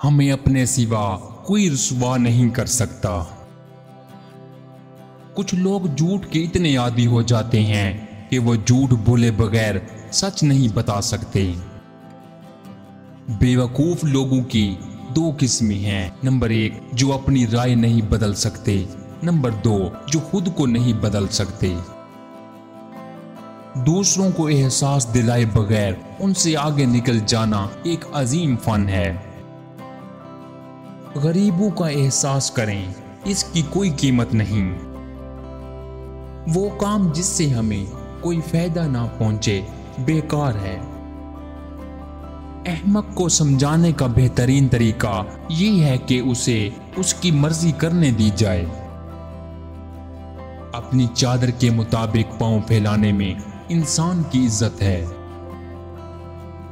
हमें अपने सिवा कोई रुसवा नहीं कर सकता। कुछ लोग झूठ के इतने आदी हो जाते हैं कि वो झूठ बोले बगैर सच नहीं बता सकते। बेवकूफ लोगों की दो किस्में हैं। नंबर 1, जो अपनी राय नहीं बदल सकते। नंबर 2, जो खुद को नहीं बदल सकते। दूसरों को एहसास दिलाए बगैर उनसे आगे निकल जाना एक अजीम फन है। गरीबों का एहसास करें, इसकी कोई कीमत नहीं। वो काम जिससे हमें कोई फायदा ना पहुंचे बेकार है। अहमक को समझाने का बेहतरीन तरीका ये है कि उसे उसकी मर्जी करने दी जाए। अपनी चादर के मुताबिक पांव फैलाने में इंसान की इज्जत है।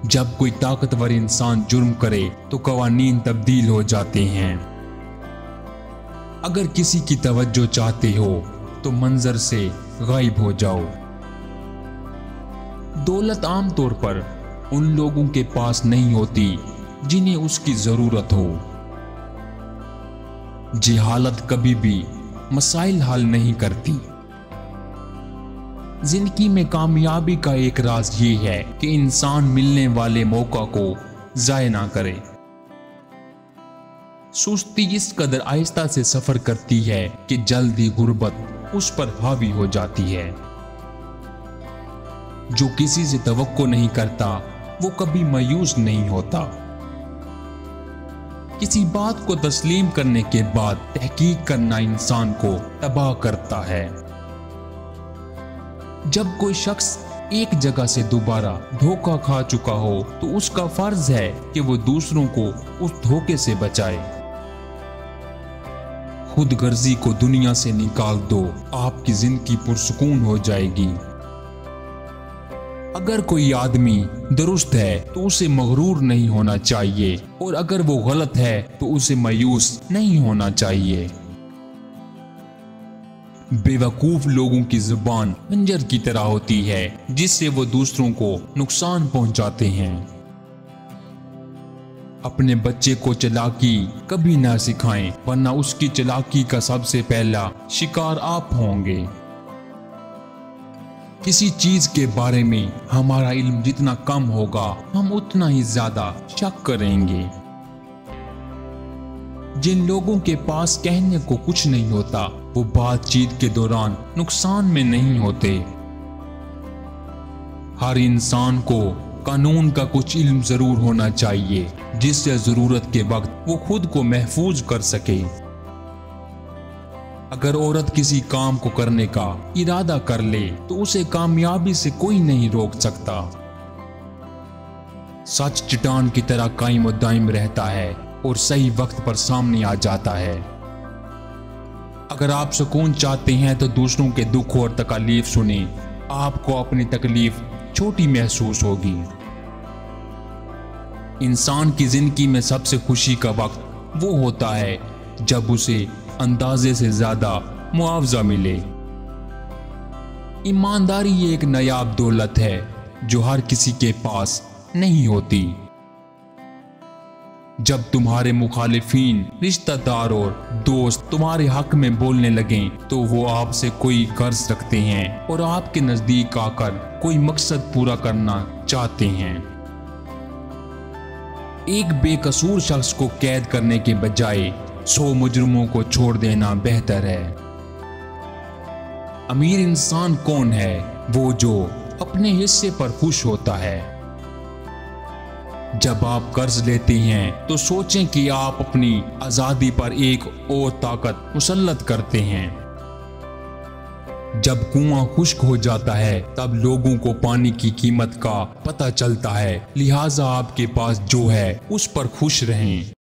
जब कोई ताकतवर इंसान जुर्म करे तो कवानीन तब्दील हो जाते हैं। अगर किसी की तवज्जो चाहते हो तो मंजर से गायब हो जाओ। दौलत आमतौर पर उन लोगों के पास नहीं होती जिन्हें उसकी जरूरत हो। जिहालत कभी भी मसाइल हल नहीं करती। जिंदगी में कामयाबी का एक राज ये है कि इंसान मिलने वाले मौका को जाय ना करे। सुस्ती इस कदर आहिस्ता से सफर करती है कि जल्दी गुर्बत उस पर हावी हो जाती है। जो किसी से तवक्को नहीं करता वो कभी मायूस नहीं होता। किसी बात को तस्लीम करने के बाद तहकीक करना इंसान को तबाह करता है। जब कोई शख्स एक जगह से दोबारा धोखा खा चुका हो तो उसका फर्ज है कि वो दूसरों को उस धोखे से बचाए। खुदगर्जी को दुनिया से निकाल दो, आपकी जिंदगी पुरसुकून हो जाएगी। अगर कोई आदमी दुरुस्त है तो उसे मगरूर नहीं होना चाहिए, और अगर वो गलत है तो उसे मायूस नहीं होना चाहिए। बेवकूफ लोगों की जुबान खंजर की तरह होती है जिससे वो दूसरों को नुकसान पहुंचाते हैं। अपने बच्चे को चालाकी कभी ना सिखाएं, वरना उसकी चालाकी का सबसे पहला शिकार आप होंगे। किसी चीज के बारे में हमारा इल्म जितना कम होगा हम उतना ही ज्यादा शक करेंगे। जिन लोगों के पास कहने को कुछ नहीं होता वो बातचीत के दौरान नुकसान में नहीं होते। हर इंसान को कानून का कुछ इल्म जरूर होना चाहिए जिससे जरूरत के वक्त वो खुद को महफूज कर सके। अगर औरत किसी काम को करने का इरादा कर ले तो उसे कामयाबी से कोई नहीं रोक सकता। सच चट्टान की तरह कायम और दायम रहता है और सही वक्त पर सामने आ जाता है। अगर आप सुकून चाहते हैं तो दूसरों के दुख और तकलीफ सुने, आपको अपनी तकलीफ छोटी महसूस होगी। इंसान की जिंदगी में सबसे खुशी का वक्त वो होता है जब उसे अंदाजे से ज्यादा मुआवजा मिले। ईमानदारी एक नायाब दौलत है जो हर किसी के पास नहीं होती। जब तुम्हारे मुखालिफिन, रिश्तेदार और दोस्त तुम्हारे हक में बोलने लगें तो वो आपसे कोई कर्ज रखते हैं और आपके नजदीक आकर कोई मकसद पूरा करना चाहते हैं। एक बेकसूर शख्स को कैद करने के बजाय 100 मुजरिमों को छोड़ देना बेहतर है। अमीर इंसान कौन है? वो जो अपने हिस्से पर खुश होता है। जब आप कर्ज लेते हैं तो सोचें कि आप अपनी आजादी पर एक और ताकत मुसल्लत करते हैं। जब कुआं खुश्क हो जाता है तब लोगों को पानी की कीमत का पता चलता है, लिहाजा आपके पास जो है उस पर खुश रहें।